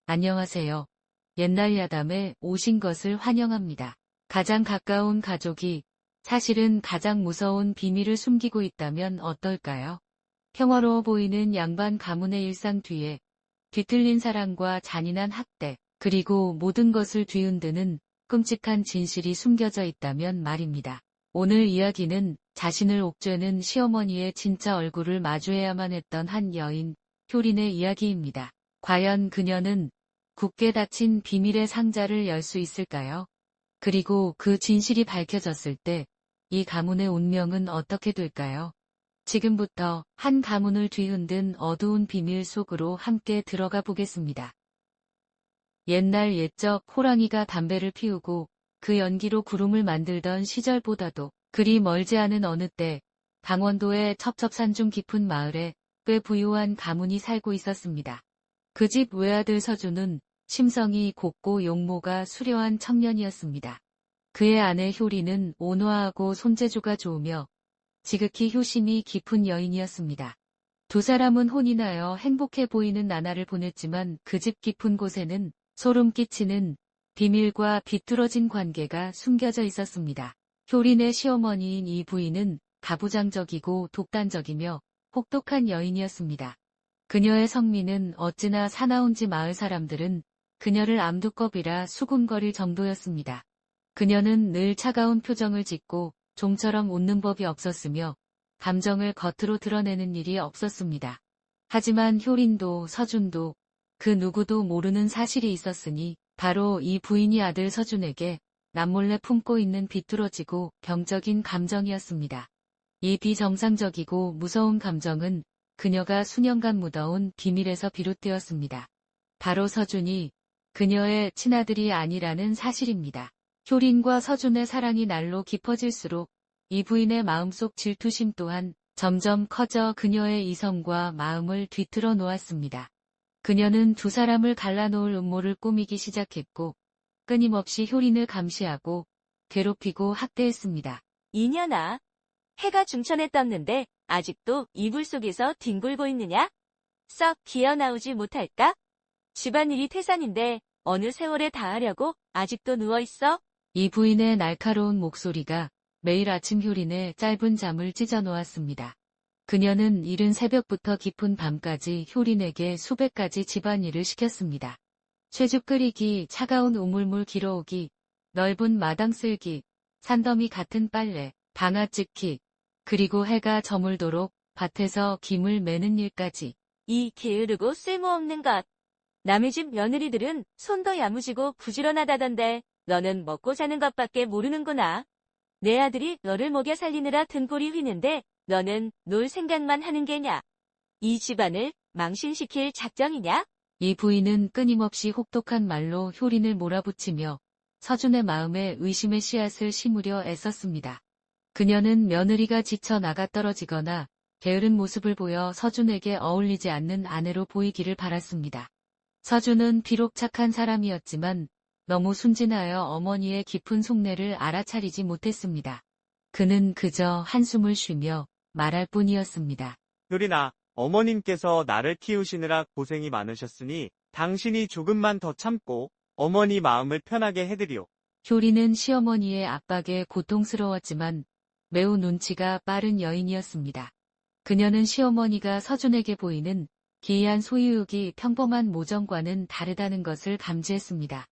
안녕하세요. 옛날 야담에 오신 것을 환영합니다. 가장 가까운 가족이 사실은 가장 무서운 비밀을 숨기고 있다면 어떨까요? 평화로워 보이는 양반 가문의 일상 뒤에 뒤틀린 사랑과 잔인한 학대, 그리고 모든 것을 뒤흔드는 끔찍한 진실이 숨겨져 있다면 말입니다. 오늘 이야기는 자신을 옥죄는 시어머니의 진짜 얼굴을 마주해야만 했던 한 여인, 효린의 이야기입니다. 과연 그녀는 굳게 닫힌 비밀의 상자를 열 수 있을까요? 그리고 그 진실이 밝혀졌을 때 이 가문의 운명은 어떻게 될까요? 지금부터 한 가문을 뒤흔든 어두운 비밀 속으로 함께 들어가 보겠습니다. 옛날 옛적 호랑이가 담배를 피우고 그 연기로 구름을 만들던 시절보다도 그리 멀지 않은 어느 때 강원도의 첩첩산중 깊은 마을에 꽤 부유한 가문이 살고 있었습니다. 그 집 외아들 서주는 심성이 곱고 용모가 수려한 청년이었습니다. 그의 아내 효리는 온화하고 손재주가 좋으며 지극히 효심이 깊은 여인이었습니다. 두 사람은 혼이 나여 행복해 보이는 나날을 보냈지만 그 집 깊은 곳에는 소름 끼치는 비밀과 비뚤어진 관계가 숨겨져 있었습니다. 효린의 시어머니인 이 부인은 가부장적이고 독단적이며 혹독한 여인이었습니다. 그녀의 성미는 어찌나 사나운지 마을 사람들은 그녀를 암두껍이라 수군거릴 정도였습니다. 그녀는 늘 차가운 표정을 짓고 좀처럼 웃는 법이 없었으며 감정을 겉으로 드러내는 일이 없었습니다. 하지만 효린도 서준도 그 누구도 모르는 사실이 있었으니 바로 이 부인이 아들 서준에게 남몰래 품고 있는 비뚤어지고 병적인 감정이었습니다. 이 비정상적이고 무서운 감정은 그녀가 수년간 묻어온 비밀에서 비롯되었습니다. 바로 서준이 그녀의 친아들이 아니라는 사실입니다. 효린과 서준의 사랑이 날로 깊어질수록 이 부인의 마음속 질투심 또한 점점 커져 그녀의 이성과 마음을 뒤틀어 놓았습니다. 그녀는 두 사람을 갈라놓을 음모를 꾸미기 시작했고 끊임없이 효린을 감시하고 괴롭히고 학대했습니다. 이년아, 해가 중천에 떴는데 아직도 이불 속에서 뒹굴고 있느냐? 썩 기어나오지 못할까? 집안일이 태산인데 어느 세월에 다하려고 아직도 누워있어? 이 부인의 날카로운 목소리가 매일 아침 효린의 짧은 잠을 찢어놓았습니다. 그녀는 이른 새벽부터 깊은 밤까지 효린에게 수백 가지 집안일을 시켰습니다. 쇠죽 끓이기, 차가운 우물물 길어오기, 넓은 마당 쓸기, 산더미 같은 빨래, 방아 찢기, 그리고 해가 저물도록 밭에서 김을 매는 일까지. 이 게으르고 쓸모없는 것. 남의 집 며느리들은 손도 야무지고 부지런하다던데 너는 먹고 자는 것밖에 모르는구나. 내 아들이 너를 먹여 살리느라 등골이 휘는데 너는 놀 생각만 하는 게냐? 이 집안을 망신시킬 작정이냐? 이 부인은 끊임없이 혹독한 말로 효린을 몰아붙이며 서준의 마음에 의심의 씨앗을 심으려 애썼습니다. 그녀는 며느리가 지쳐 나가 떨어지거나 게으른 모습을 보여 서준에게 어울리지 않는 아내로 보이기를 바랐습니다. 서준은 비록 착한 사람이었지만 너무 순진하여 어머니의 깊은 속내를 알아차리지 못했습니다. 그는 그저 한숨을 쉬며 말할 뿐이었습니다. 효린아, 어머님께서 나를 키우시느라 고생이 많으셨으니 당신이 조금만 더 참고 어머니 마음을 편하게 해드리오. 효린은 시어머니의 압박에 고통스러웠지만 매우 눈치가 빠른 여인이었습니다. 그녀는 시어머니가 서준에게 보이는 기이한 소유욕이 평범한 모정과는 다르다는 것을 감지했습니다.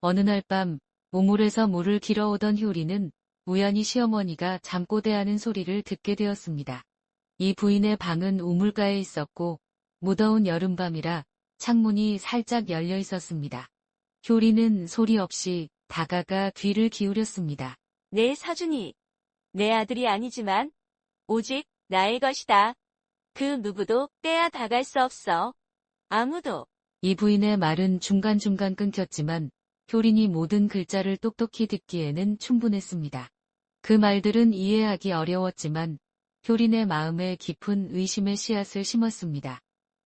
어느 날 밤 우물에서 물을 길어오던 효린은 우연히 시어머니가 잠꼬대하는 소리를 듣게 되었습니다. 이 부인의 방은 우물가에 있었고 무더운 여름밤이라 창문이 살짝 열려 있었습니다. 효린은 소리 없이 다가가 귀를 기울였습니다. 내 서준이 내 아들이 아니지만 오직 나의 것이다. 그 누구도 떼어 다갈 수 없어. 아무도. 이 부인의 말은 중간중간 끊겼지만 효린이 모든 글자를 똑똑히 듣기에는 충분했습니다. 그 말들은 이해하기 어려웠지만 효린의 마음에 깊은 의심의 씨앗을 심었습니다.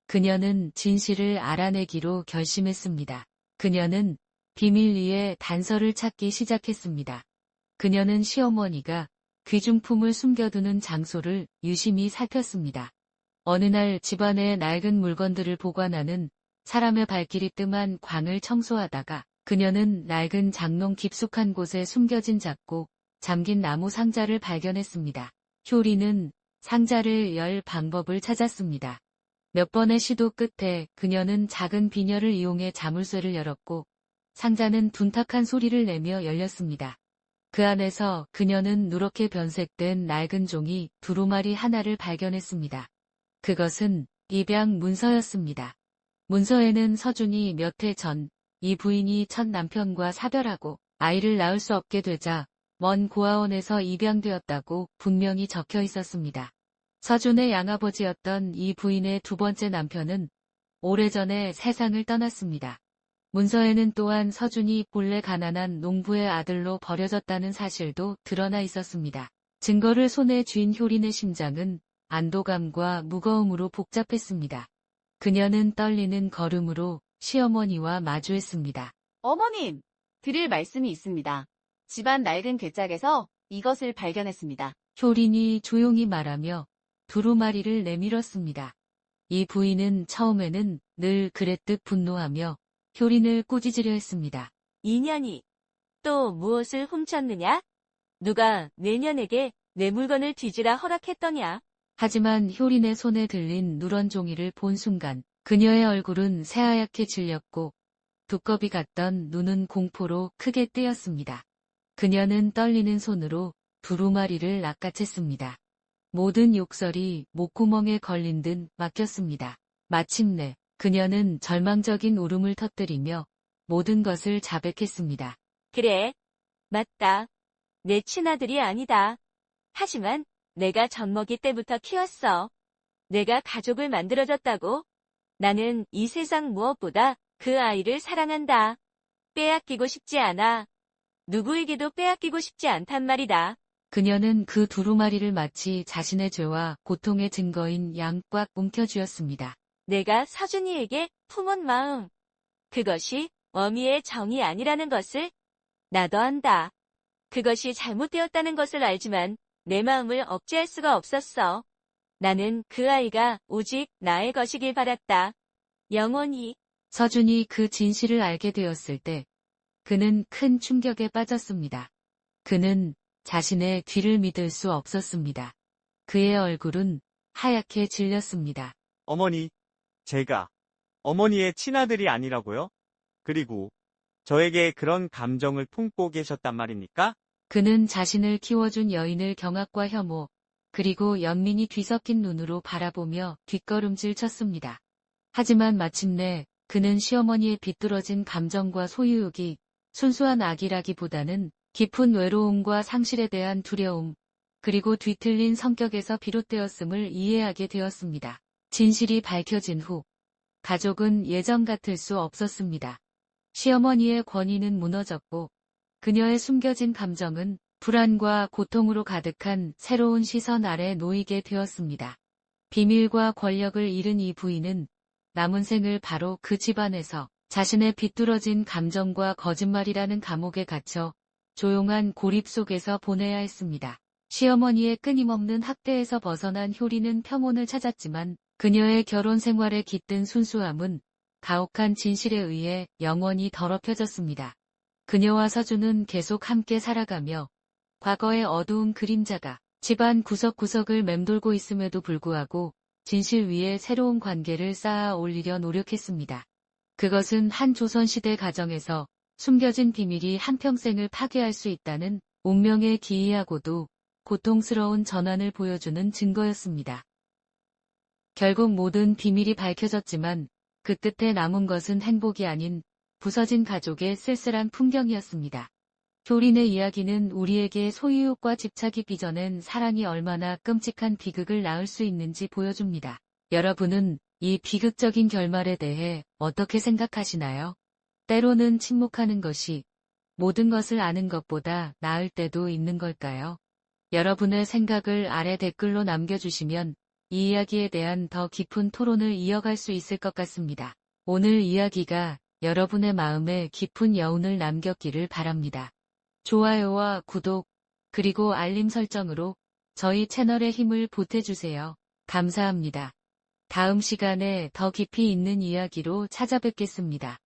그녀는 진실을 알아내기로 결심했습니다. 그녀는 비밀 위에 단서를 찾기 시작했습니다. 그녀는 시어머니가 귀중품을 숨겨두는 장소를 유심히 살폈습니다. 어느 날 집안의 낡은 물건들을 보관하는 사람의 발길이 뜸한 광을 청소하다가 그녀는 낡은 장롱 깊숙한 곳에 숨겨진 작고 잠긴 나무 상자를 발견했습니다. 효리는 상자를 열 방법을 찾았습니다. 몇 번의 시도 끝에 그녀는 작은 비녀를 이용해 자물쇠를 열었고 상자는 둔탁한 소리를 내며 열렸습니다. 그 안에서 그녀는 누렇게 변색된 낡은 종이 두루마리 하나를 발견했습니다. 그것은 입양 문서였습니다. 문서에는 서준이 몇 해 전 이 부인이 첫 남편과 사별하고 아이를 낳을 수 없게 되자 먼 고아원에서 입양되었다고 분명히 적혀 있었습니다. 서준의 양아버지였던 이 부인의 두 번째 남편은 오래전에 세상을 떠났습니다. 문서에는 또한 서준이 본래 가난한 농부의 아들로 버려졌다는 사실도 드러나 있었습니다. 증거를 손에 쥔 효린의 심장은 안도감과 무거움으로 복잡했습니다. 그녀는 떨리는 걸음으로 시어머니와 마주했습니다. 어머님, 드릴 말씀이 있습니다. 집안 낡은 괴짝에서 이것을 발견했습니다. 효린이 조용히 말하며 두루마리를 내밀었습니다. 이 부인은 처음에는 늘 그랬듯 분노하며 효린을 꾸짖으려 했습니다. 인연이 또 무엇을 훔쳤느냐? 누가 내년에게 내 물건을 뒤지라 허락했더냐? 하지만 효린의 손에 들린 누런 종이를 본 순간 그녀의 얼굴은 새하얗게 질렸고 두꺼비 같던 눈은 공포로 크게 뜨였습니다. 그녀는 떨리는 손으로 두루마리를 낚아챘습니다. 모든 욕설이 목구멍에 걸린 듯 막혔습니다. 마침내 그녀는 절망적인 울음을 터뜨리며 모든 것을 자백했습니다. 그래, 맞다. 내 친아들이 아니다. 하지만 내가 젖먹이 때부터 키웠어. 내가 가족을 만들어줬다고. 나는 이 세상 무엇보다 그 아이를 사랑한다. 빼앗기고 싶지 않아. 누구에게도 빼앗기고 싶지 않단 말이다. 그녀는 그 두루마리를 마치 자신의 죄와 고통의 증거인 양 꽉 움켜쥐었습니다. 내가 서준이에게 품은 마음. 그것이 어미의 정이 아니라는 것을 나도 안다. 그것이 잘못되었다는 것을 알지만 내 마음을 억제할 수가 없었어. 나는 그 아이가 오직 나의 것이길 바랐다. 영원히. 서준이 그 진실을 알게 되었을 때 그는 큰 충격에 빠졌습니다. 그는 자신의 귀를 믿을 수 없었습니다. 그의 얼굴은 하얗게 질렸습니다. 어머니, 제가 어머니의 친아들이 아니라고요? 그리고 저에게 그런 감정을 품고 계셨단 말입니까? 그는 자신을 키워준 여인을 경악과 혐오, 그리고 연민이 뒤섞인 눈으로 바라보며 뒷걸음질 쳤습니다. 하지만 마침내 그는 시어머니의 비뚤어진 감정과 소유욕이 순수한 악이라기보다는 깊은 외로움과 상실에 대한 두려움, 그리고 뒤틀린 성격에서 비롯되었음을 이해하게 되었습니다. 진실이 밝혀진 후 가족은 예전 같을 수 없었습니다. 시어머니의 권위는 무너졌고 그녀의 숨겨진 감정은 불안과 고통으로 가득한 새로운 시선 아래 놓이게 되었습니다. 비밀과 권력을 잃은 이 부인은 남은 생을 바로 그 집안에서 자신의 비뚤어진 감정과 거짓말이라는 감옥에 갇혀 조용한 고립 속에서 보내야 했습니다. 시어머니의 끊임없는 학대에서 벗어난 효리는 평온을 찾았지만 그녀의 결혼 생활에 깃든 순수함은 가혹한 진실에 의해 영원히 더럽혀졌습니다. 그녀와 서준은 계속 함께 살아가며 과거의 어두운 그림자가 집안 구석구석을 맴돌고 있음에도 불구하고 진실 위에 새로운 관계를 쌓아 올리려 노력했습니다. 그것은 한 조선시대 가정에서 숨겨진 비밀이 한평생을 파괴할 수 있다는 운명의 기이하고도 고통스러운 전환을 보여주는 증거였습니다. 결국 모든 비밀이 밝혀졌지만 그 끝에 남은 것은 행복이 아닌 부서진 가족의 쓸쓸한 풍경이었습니다. 효린의 이야기는 우리에게 소유욕과 집착이 빚어낸 사랑이 얼마나 끔찍한 비극을 낳을 수 있는지 보여줍니다. 여러분은 이 비극적인 결말에 대해 어떻게 생각하시나요? 때로는 침묵하는 것이 모든 것을 아는 것보다 나을 때도 있는 걸까요? 여러분의 생각을 아래 댓글로 남겨주시면 이 이야기에 대한 더 깊은 토론을 이어갈 수 있을 것 같습니다. 오늘 이야기가 여러분의 마음에 깊은 여운을 남겼기를 바랍니다. 좋아요와 구독, 그리고 알림 설정으로 저희 채널에 힘을 보태주세요. 감사합니다. 다음 시간에 더 깊이 있는 이야기로 찾아뵙겠습니다.